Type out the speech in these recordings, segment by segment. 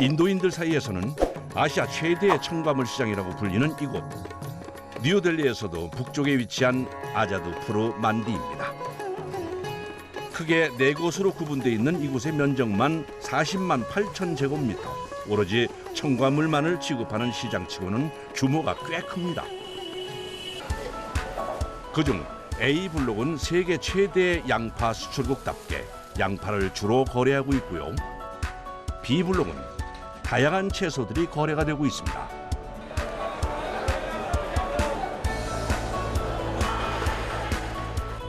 인도인들 사이에서는 아시아 최대의 청과물 시장이라고 불리는 이곳. 뉴델리에서도 북쪽에 위치한 아자드푸르 만디입니다. 크게 네 곳으로 구분되어 있는 이곳의 면적만 40만 8천 제곱미터. 오로지 청과물만을 취급하는 시장치고는 규모가 꽤 큽니다. 그중 A블록은 세계 최대의 양파 수출국답게 양파를 주로 거래하고 있고요. B블록은 다양한 채소들이 거래가 되고 있습니다.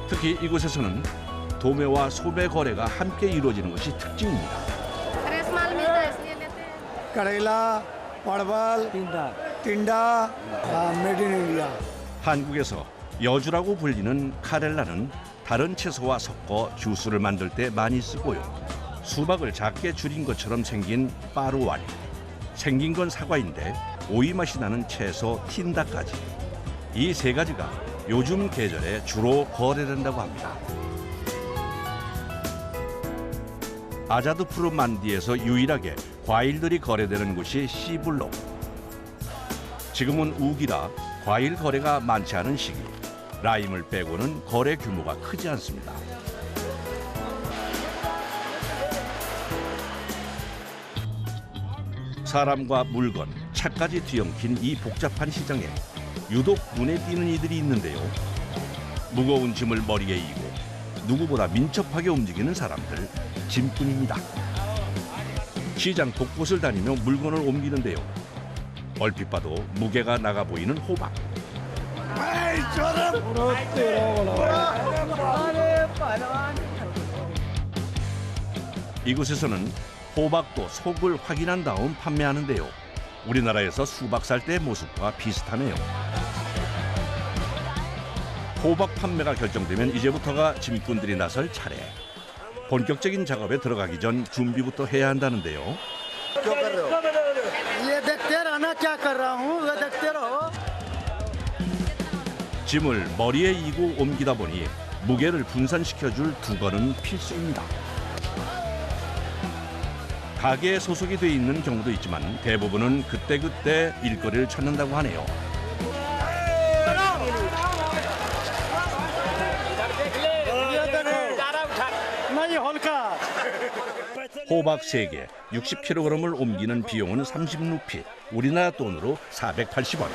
특히 이곳에서는 도매와 소매 거래가 함께 이루어지는 것이 특징입니다. करेला, परवल, टिंडा, मेड इन इंडिया. 한국에서 여주라고 불리는 카렐라는 다른 채소와 섞어 주스를 만들 때 많이 쓰고요. 수박을 작게 줄인 것처럼 생긴 빠루와리, 생긴 건 사과인데 오이 맛이 나는 채소 틴다까지. 이 세 가지가 요즘 계절에 주로 거래된다고 합니다. 아자드푸르 만디에서 유일하게 과일들이 거래되는 곳이 C블록. 지금은 우기라 과일 거래가 많지 않은 시기. 라임을 빼고는 거래 규모가 크지 않습니다. 사람과 물건, 차까지 뒤엉킨 이 복잡한 시장에 유독 눈에 띄는 이들이 있는데요. 무거운 짐을 머리에 이고 누구보다 민첩하게 움직이는 사람들, 짐꾼입니다. 시장 곳곳을 다니며 물건을 옮기는데요. 얼핏 봐도 무게가 나가 보이는 호박. 이곳에서는 호박도 속을 확인한 다음 판매하는데요. 우리나라에서 수박 살 때의 모습과 비슷하네요. 호박 판매가 결정되면 이제부터가 짐꾼들이 나설 차례. 본격적인 작업에 들어가기 전 준비부터 해야 한다는데요. 짐을 머리에 이고 옮기다 보니 무게를 분산시켜줄 두건은 필수입니다. 가게에 소속이 돼 있는 경우도 있지만 대부분은 그때그때 일거리를 찾는다고 하네요. 호박 3개, 60kg을 옮기는 비용은 30루피, 우리나라 돈으로 480원.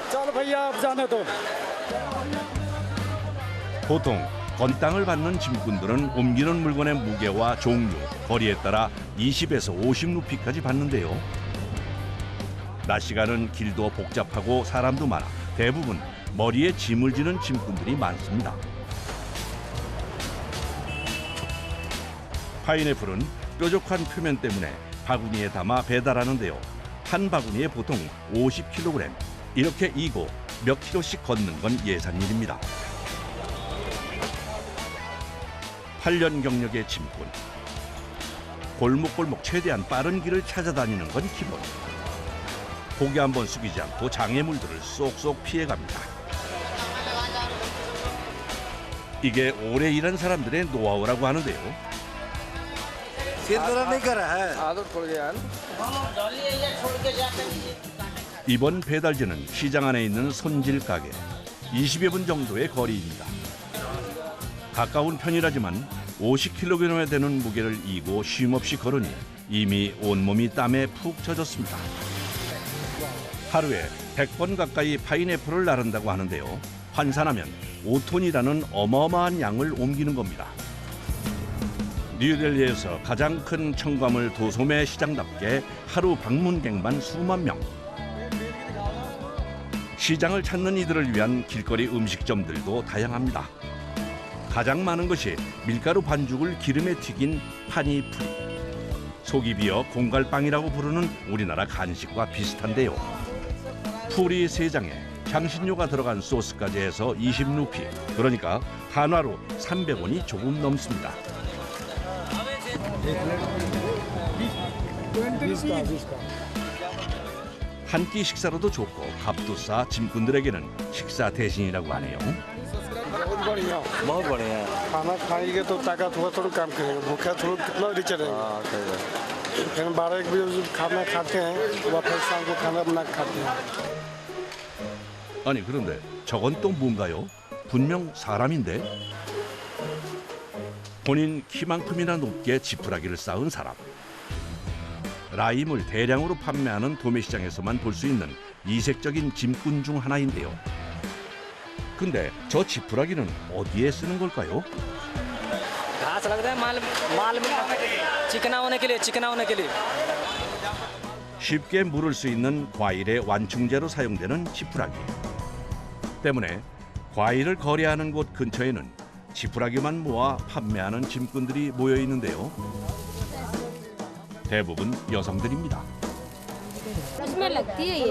보통 건땅을 받는 짐꾼들은 옮기는 물건의 무게와 종류, 거리에 따라 20에서 50루피까지 받는데요. 낮 시간은 길도 복잡하고 사람도 많아 대부분 머리에 짐을 지는 짐꾼들이 많습니다. 파인애플은 뾰족한 표면 때문에 바구니에 담아 배달하는데요. 한 바구니에 보통 50kg. 이렇게 이고 몇 킬로씩 걷는 건 예산일입니다. 8년 경력의 짐꾼. 골목골목 최대한 빠른 길을 찾아다니는 건 기본. 고개 한번 숙이지 않고 장애물들을 쏙쏙 피해갑니다. 이게 오래 일한 사람들의 노하우라고 하는데요. 이번 배달지는 시장 안에 있는 손질 가게. 20여 분 정도의 거리입니다. 가까운 편이라지만 50kg에 되는 무게를 이고 쉼없이 걸으니 이미 온몸이 땀에 푹 젖었습니다. 하루에 100번 가까이 파인애플을 나른다고 하는데요. 환산하면 5톤이라는 어마어마한 양을 옮기는 겁니다. 뉴델리에서 가장 큰 청과물 도소매 시장답게 하루 방문객만 수만 명. 시장을 찾는 이들을 위한 길거리 음식점들도 다양합니다. 가장 많은 것이 밀가루 반죽을 기름에 튀긴 파니푸리. 속이 비어 공갈빵이라고 부르는 우리나라 간식과 비슷한데요. 푸리 3장에 향신료가 들어간 소스까지 해서 20루피. 그러니까 한화로 300원이 조금 넘습니다. 한 끼 식사로도 좋고 값도 싸 짐꾼들에게는 식사 대신이라고 하네요. बहुत बढ़िया खाना खाएंगे तो ताकत हुआ थोड़ा काम करेगा भूखा थोड़ा कितना देर चलेगा फिर 12-1 बजे खाना खाते हैं वापस शाम को खाना बना के खाते हैं। 아니 그런데 저건 또 뭔가요? 분명 사람인데? 본인 키만큼이나 높게 지푸라기를 쌓은 사람. 라임을 대량으로 판매하는 도매시장에서만 볼 수 있는 이색적인 짐꾼 중 하나인데요. 근데 저 지푸라기는 어디에 쓰는 걸까요? घास लगता है माल में चिकना होने के लिए 쉽게 물을 수 있는 과일의 완충제로 사용되는 지푸라기. 때문에 과일을 거래하는 곳 근처에는 지푸라기만 모아 판매하는 짐꾼들이 모여 있는데요. 대부분 여성들입니다. उसमें लगती है ये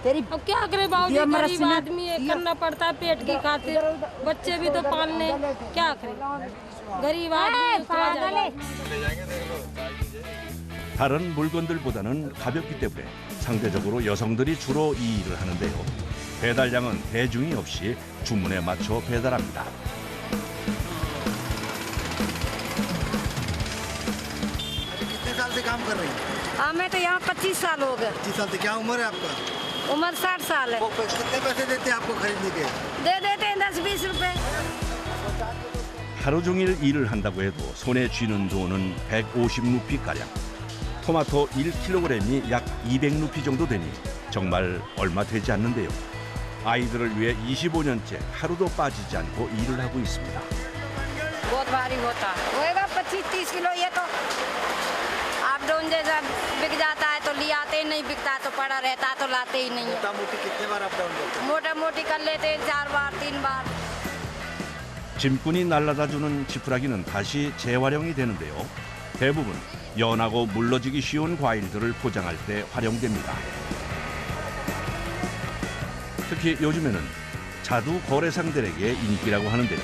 अब क्या करे बाबूजी गरीब आदमी है करना पड़ता है पेट की खातिर बच्चे भी तो पालने क्या करे गरीब आदमी 다른 물건들보다는 가볍기 때문에 상대적으로 여성들이 주로 이 일을 하는데요. 배달량은 대중이 없이 주문에 맞춰 배달합니다. कितने साल से काम कर रही हैं? हमें तो यहाँ 25 साल हो गए 25 साल से। क्या उम्र है आपका? उम्र 60 साल है कितने पैसे देते हैं आपको खरीदने के? दे देते हैं 10-20 रुपए 하루 종일 일을 한다고 해도 손에 쥐는 돈은 150루피가량. 토마토 1kg이 약 200루피 정도 되니 정말 얼마 되지 않는데요. 아이들을 위해 25년째 하루도 빠지지 않고 일을 하고 있습니다. बहुत भारी होता होएगा 25-30 किलो ये तो आप डोन जैसा बिक जाता है तो ले आते ही नहीं बिकता तो पड़ा रहता है तो लाते ही नहीं है मोटा मोटी कितने बार अप डाउन करते मोटा मोटी कर लेते हैं 4 बार 3 बार 짐꾼이 날라다주는 지푸라기는 다시 재활용이 되는데요. 대부분 연하고 물러지기 쉬운 과일들을 포장할 때 활용됩니다. 특히 요즘에는 자두 거래상들에게 인기라고 하는데요.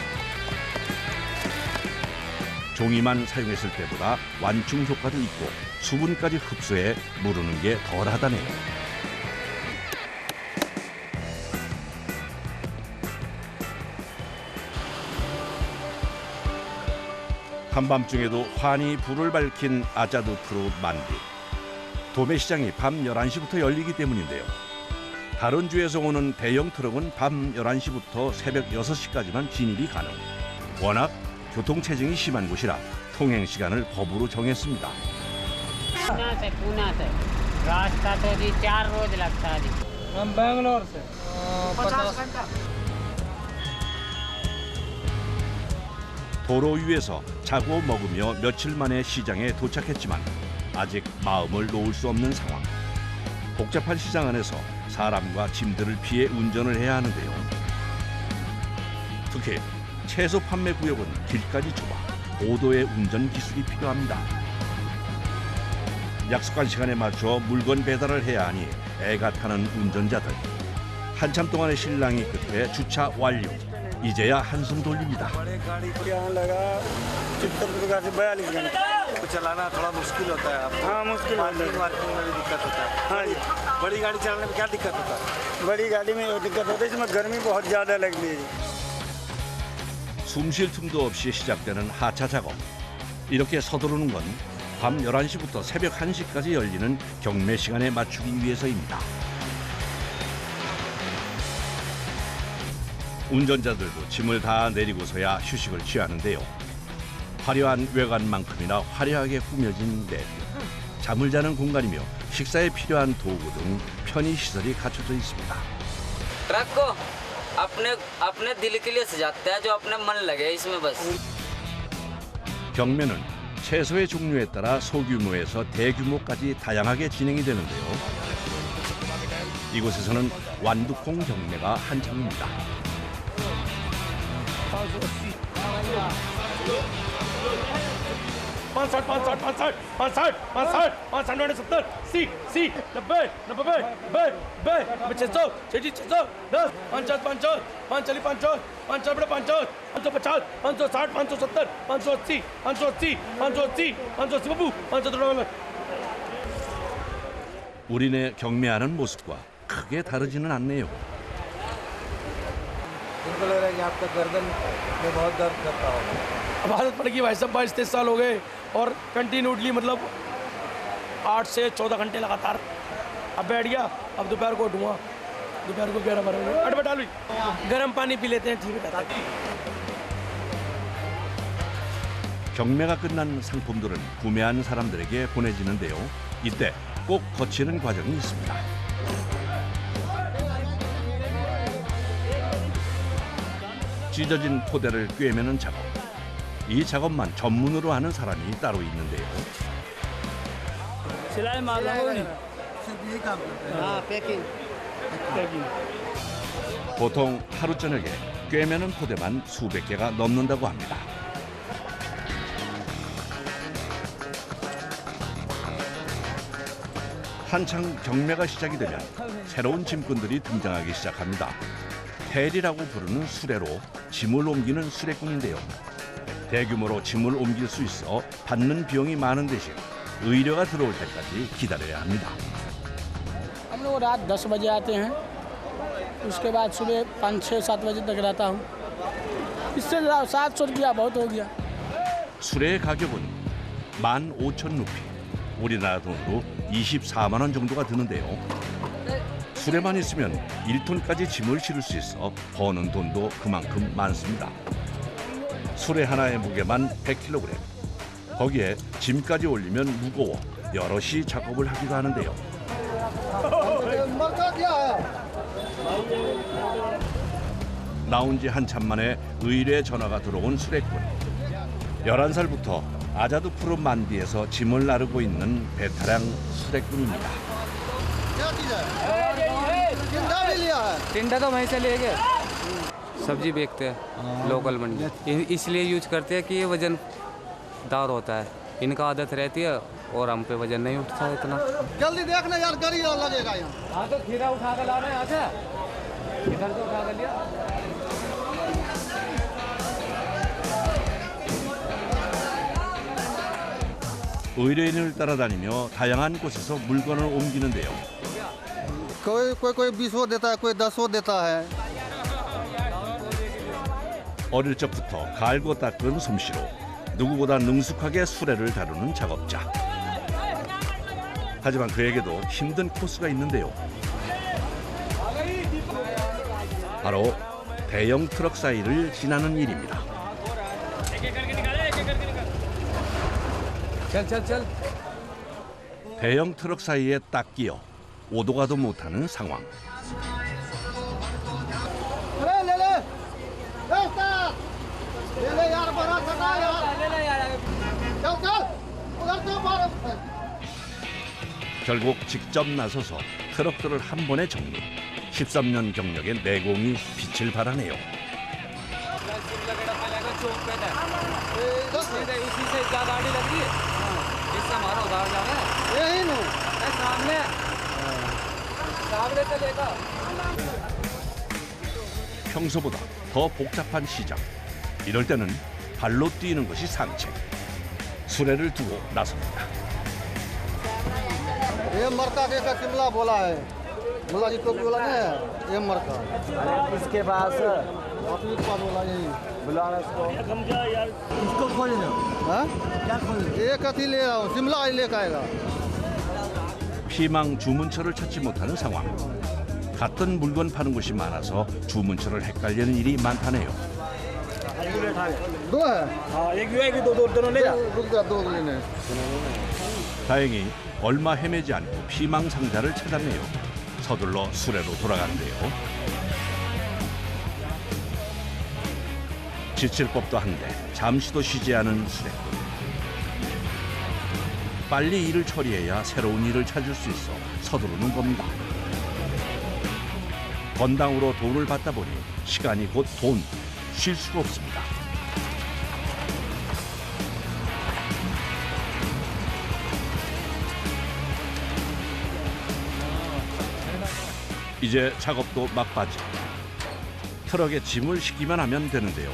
종이만 사용했을 때보다 완충 효과도 있고 수분까지 흡수해 무르는 게 덜하다네요. 한밤중에도 환히 불을 밝힌 아자드 프루 만디. 도매시장이 밤 11시부터 열리기 때문인데요. 다른 주에서 오는 대형 트럭은 밤 11시부터 새벽 6시까지만 진입이 가능. 워낙 교통체증이 심한 곳이라 통행 시간을 법으로 정했습니다. पूना से रास्ता तो जी 4 रोज लगता है जी। हम बैंगलोर से 50 घंटा। 도로 위에서 자고 먹으며 며칠 만에 시장에 도착했지만 아직 마음을 놓을 수 없는 상황. 복잡한 시장 안에서 사람과 짐들을 피해 운전을 해야 하는데요. 특히 채소 판매 구역은 길까지 좁아 고도의 운전 기술이 필요합니다. 약속한 시간에 맞춰 물건 배달을 해야 하니 애가 타는 운전자들. 한참 동안의 실랑이 끝에 주차 완료. 이제야 한숨 돌립니다. यहाँ लगा चित्तरदुर्गा से 42 घंटा। चलाना थोड़ा मुश्किल होता है आपको। हाँ मुश्किल होता पार्किंग वार्किंग में भी दिक्कत होता है। हाँ जी। बड़ी गाड़ी चलाने में क्या दिक्कत होता है? बड़ी गाड़ी में दिक्कत होती है इसमें गर्मी बहुत ज़्यादा लगती है। 숨 쉴 틈도 없이 시작되는 하차 작업. 이렇게 서두르는 건 밤 11시부터 새벽 1시까지 열리는 경매 시간에 맞추기 위해서입니다. 운전자들도 짐을 다 내리고서야 휴식을 취하는데요. 화려한 외관만큼이나 화려하게 꾸며진 내부. 잠을 자는 공간이며 식사에 필요한 도구 등 편의 시설이 갖춰져 있습니다. ट्रक को अपने दिल के लिए सजाते हैं जो अपने मन लगे इसमें बस 경매는 채소의 종류에 따라 소규모에서 대규모까지 다양하게 진행이 되는데요. 이곳에서는 완두콩 경매가 한창입니다. 우리네 경매하는 모습과 크게 다르지는 않네요. इनको लग रहा है कि आपका गर्दन में बहुत दर्द करता होगा। अब आदत पड़ गई भाई साहब 22-23 साल हो गए और कंटिन्यूटली मतलब 8 से 14 घंटे लगातार। अब बैठ गया, अब दोपहर को उठूँगा, दोपहर को 11-12 बजे अटबट डाल गर्म पानी पी लेते हैं, ठीक रहता है। 경매가 끝난 상품들은 구매한 사람들에게 보내지는데요. 이때 꼭 거치는 과정이 있습니다. 찢어진 포대를 꿰매는 작업. 이 작업만 전문으로 하는 사람이 따로 있는데요. 보통 하루 저녁에 꿰매는 포대만 수백 개가 넘는다고 합니다. 한창 경매가 시작이 되면 새로운 짐꾼들이 등장하기 시작합니다. 헬이라고 부르는 수레로 짐을 옮기는 수레꾼인데요. 대규모로 짐을 옮길 수 있어 받는 비용이 많은 대신 의뢰가 들어올 때까지 기다려야 합니다. हम लोग रात 10 बजे आते हैं, उसके बाद सुबह 5-6-7 बजे तक रहता हूँ। इससे 700 रुपया बहुत हो गया। 수레의 가격은 15,000루피, 우리나라 돈으로 24만 원 정도가 드는데요. 수레만 있으면 1톤까지 짐을 실을 수 있어 버는 돈도 그만큼 많습니다. 수레 하나의 무게만 100kg. 거기에 짐까지 올리면 무거워 여럿이 작업을 하기도 하는데요. 나온 지 한참 만에 의뢰 전화가 들어온 수레꾼. 11살부터 아자드 푸른 만디에서 짐을 나르고 있는 베테랑 수레꾼입니다. टिंडा तो वहीं से ले गए। सब्जी बेचते हैं लोकल मंडी, इसलिए यूज करते हैं कि ये वजनदार होता है। इनका आदत रहती है और हम पे वजन नहीं उठता है इतना। जल्दी देखना यार, गाड़ी लगेगा यहाँ। हाँ तो खीरा उठा कर ला रहे हैं यहाँ से, इधर से उठा कर लिया। 의뢰인을 따라다니며 다양한 곳에서 물건을 옮기는데요. कोई 20 देता है, कोई 10 देता है। 어릴 적부터 갈고 닦은 솜씨로 누구보다 능숙하게 수레를 다루는 작업자. 하지만 그에게도 힘든 코스가 있는데요. 바로 대형 트럭 사이를 지나는 일입니다. 대형 트럭 사이에 딱 끼어 오도 가도 못하는 상황. 결국 직접 나서서 트럭들을 한 번에 정리. 13년 경력의 내공이 빛을 발하네요. 평소보다 더 복잡한 시장. 이럴 때는 발로 뛰는 것이 상책. 수레를 두고 나섭니다. ये मरका का शिमला बोला है, बोला जी टोपी वाला नहीं है, ये मरका। इसके पास बोला यही बुलाना इसको। इसको खोलना, हाँ क्या खोलना? ये कथी ले रहा हूँ, शिमला ही लेकर आएगा। 피망 주문처를 찾지 못하는 상황. 같은 물건 파는 곳이 많아서 주문처를 헷갈리는 일이 많다네요. दो है, हाँ एक भी है कि दो दोनों ले जा। रुक जा, दो लेने। 다행히 얼마 헤매지 않고 피망 상자를 찾았네요. 서둘러 수레로 돌아가는데요. 지칠 법도 한데 잠시도 쉬지 않은 수레꾼. 빨리 일을 처리해야 새로운 일을 찾을 수 있어 서두르는 겁니다. 건당으로 돈을 받다 보니 시간이 곧 돈, 쉴 수가 없습니다. 이제 작업도 막바지. 트럭에 짐을 싣기만 하면 되는데요.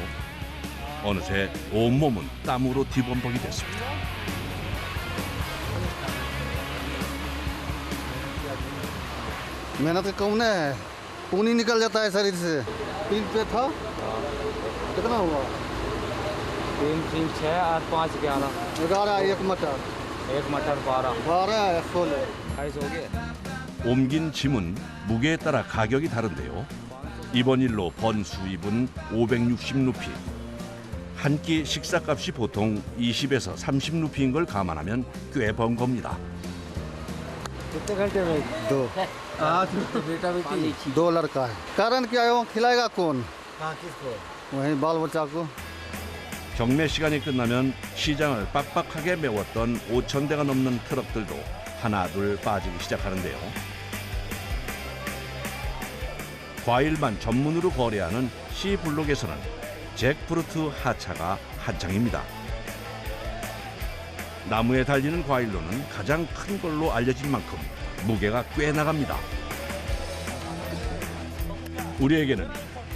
어느새 온몸은 땀으로 뒤범벅이 됐습니다. मेहनत कम है, खून ही निकल जाता है शरीर से। 3 पे था, कितना हुआ? 3, 3, 6, 8, 5, 11। 11, 1 मटर। एक मटर 12 22 हो गए। 옮긴 짐은 무게에 따라 가격이 다른데요. 이번 일로 번 수입은 560루피. 한 끼 식사값이 보통 20에서 30루피인 걸 감안하면 꽤 번 겁니다. कितने घंटे में दो बेटा बेटी 2 लड़का है। कारण क्या है वो खिलाएगा कौन? हाँ किसको? वही बाल बच्चा को। 경매 시간이 끝나면 시장을 빡빡하게 메웠던 5,000대가 넘는 트럭들도 하나둘 빠지기 시작하는데요. 과일만 전문으로 거래하는 C블록에서는 잭프루트 하차가 한창입니다. 나무에 달리는 과일로는 가장 큰 걸로 알려진 만큼 무게가 꽤 나갑니다. 우리에게는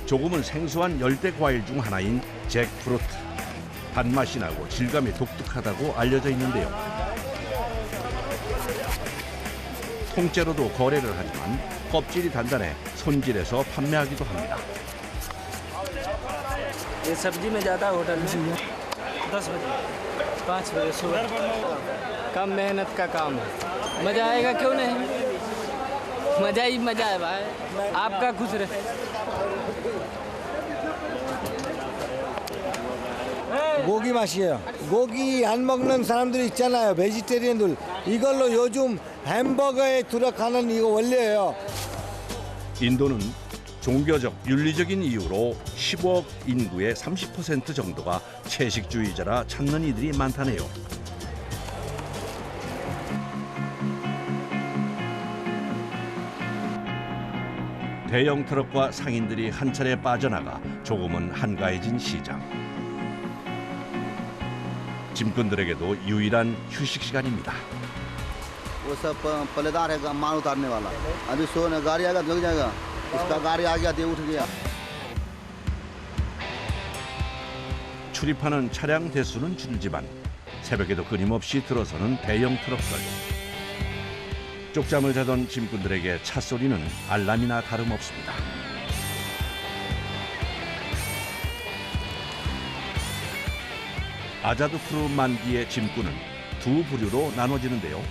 조금은 생소한 열대 과일 중 하나인 잭프루트. 단맛이 나고 질감이 독특하다고 알려져 있는데요. 통째로도 거래를 하지만 껍질이 단단해 손질해서 판매하기도 합니다. ये सब्जी में ज़्यादा होटल में 10 बजे 5 बजे सुबह कम मेहनत का काम है मज़ा आएगा क्यों नहीं मज़ा ही मज़ा है भाई आपका खुश रहे 고기 맛이에요. 고기 안 먹는 사람들이 있잖아요. 베지테리언들. 이걸로 요즘 햄버거에 들어가는 이거 원료예요. 인도는 종교적, 윤리적인 이유로 15억 인구의 30% 정도가 채식주의자라 찾는 이들이 많다네요. 대형 트럭과 상인들이 한 차례 빠져나가 조금은 한가해진 시장. 짐꾼들에게도 유일한 휴식 시간입니다. वो सब पलेदार है माल उतारने वाला। अभी गाड़ी आएगा लग जाएगा। इसका गाड़ी आ गया दे उठ गया। 출입하는 차량 대수는 줄지만 새벽에도 끊임없이 들어서는 대형 트럭들. 쪽잠을 자던 짐꾼들에게 차 소리는 알람이나 다름없습니다. 아자드푸르 만기의 짐꾼은 두 부류로 나눠지는데요.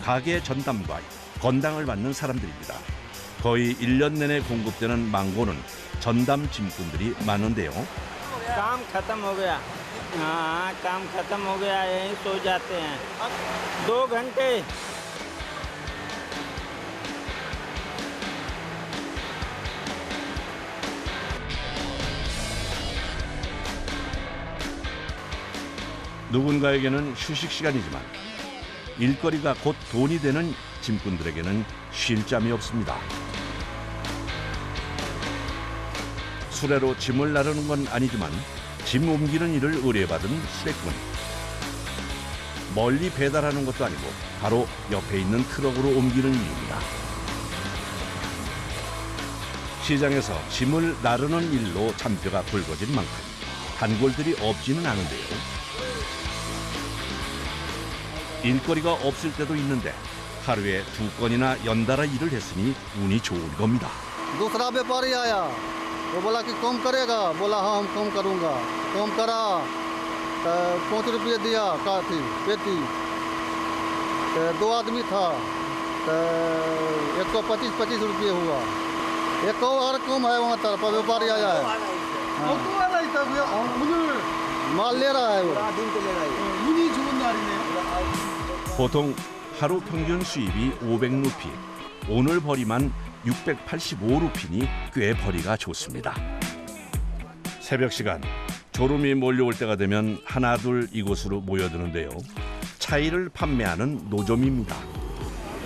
가게 전담과 건당을 받는 사람들입니다. 거의 1년 내내 공급되는 망고는 전담 짐꾼들이 많은데요. काम खत्म हो गया हाँ काम खत्म हो गया यहीं सो जाते हैं 2 घंटे 누군가에게는 휴식 시간이지만 일거리가 곧 돈이 되는 짐꾼들에게는 쉴 잠이 없습니다. 수레로 짐을 나르는 건 아니지만 짐 옮기는 일을 의뢰받은 수레꾼. 멀리 배달하는 것도 아니고 바로 옆에 있는 트럭으로 옮기는 일입니다. 시장에서 짐을 나르는 일로 잔뼈가 굵어진 만큼 단골들이 없지는 않은데요. 일거리가 없을 때도 있는데 하루에 2건이나 연달아 일을 했으니 운이 좋은 겁니다. दूसरा व्यापारी आया वो बोला कि कम करेगा बोला हाँ हम कम करूँगा कम करा तो 5 रुपये दिया काफी पेटी तो 2 आदमी था तो 125 रुपये हुआ एक और कम है वहाँ तरफ व्यापारी आया है माल ले रहा है वो 보통 하루 평균 수입이 500루피, 오늘 벌이만 685루피니 꽤 벌이가 좋습니다. 새벽 시간, 졸음이 몰려올 때가 되면 하나둘 이곳으로 모여드는데요. 차이를 판매하는 노점입니다.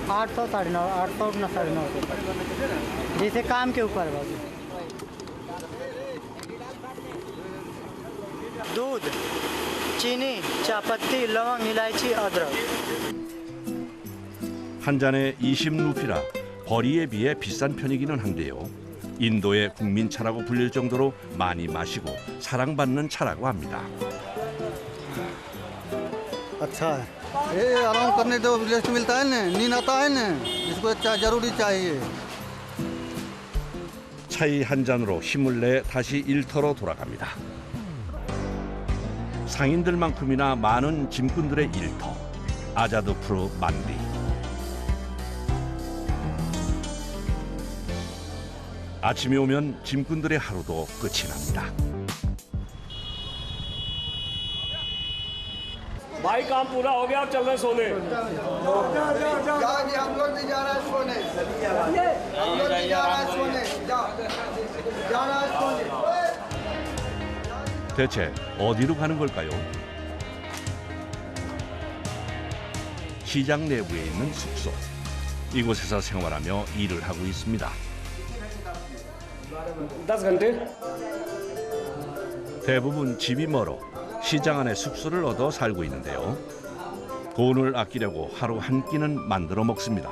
800 850 850 जैसे काम के ऊपर दूध चीनी चापत्ती लवंग इलायची अदरक 한 잔에 20루피라 벌이에 비해 비싼 편이기는 한데요. 인도의 국민차라고 불릴 정도로 많이 마시고 사랑받는 차라고 합니다. अच्छा है ये आराम करने दो रेस्ट मिलता है ना नींद आता है ना इसको जरूरी चाहिए 차이 한 잔으로 힘을 내 다시 일터로 돌아갑니다. 상인들만큼이나 많은 짐꾼들의 일터. 아자드 프로 만디. 아침이 오면 짐꾼들의 하루도 끝이 납니다. भाई काम पूरा हो गया, अब चल रहे सोने। हम लोग भी जा रहे हैं सोने। हम लोग भी जा रहे हैं सोने। जा रहे हैं सोने। 대체 어디로 가는 걸까요? 시장 내부에 있는 숙소. 이곳에서 생활하며 일을 하고 있습니다. 10 घंटे। 대부분 집이 멀어 시장 안에 숙소를 얻어 살고 있는데요. 돈을 아끼려고 하루 한 끼는 만들어 먹습니다.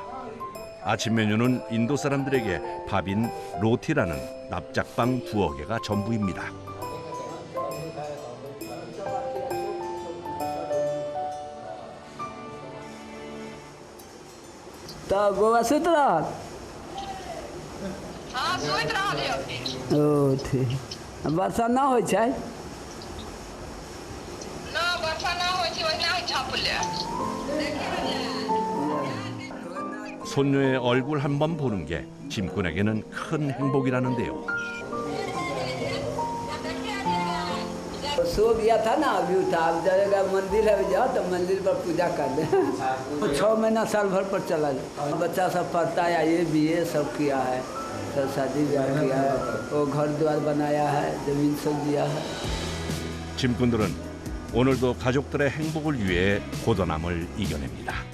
아침 메뉴는 인도 사람들에게 밥인 로티라는 납작빵 2개가 전부입니다. तो बउआ सुत रह। हाँ सुत रहा ओ ठीक। वर्षा ना हो छै? ना वर्षा ना हो छै, ओहिना होइ छापुले। 손녀의 얼굴 한 번 보는 게 짐꾼에게는 큰 행복이라는데요. सो गया था ना, अभी उठा, अब जाएगा मंदिर है, जाओ तो मंदिर पर पूजा कर दे। 6 महीना साल भर पर चला जाए। बच्चा सब पढ़ता है, ये BA सब किया है, सब शादी ब्याह किया है, वो घर द्वार बनाया है, जमीन सब दिया है। 짐꾼들은 오늘도 가족들의 행복을 위해 고단함을 이겨냅니다.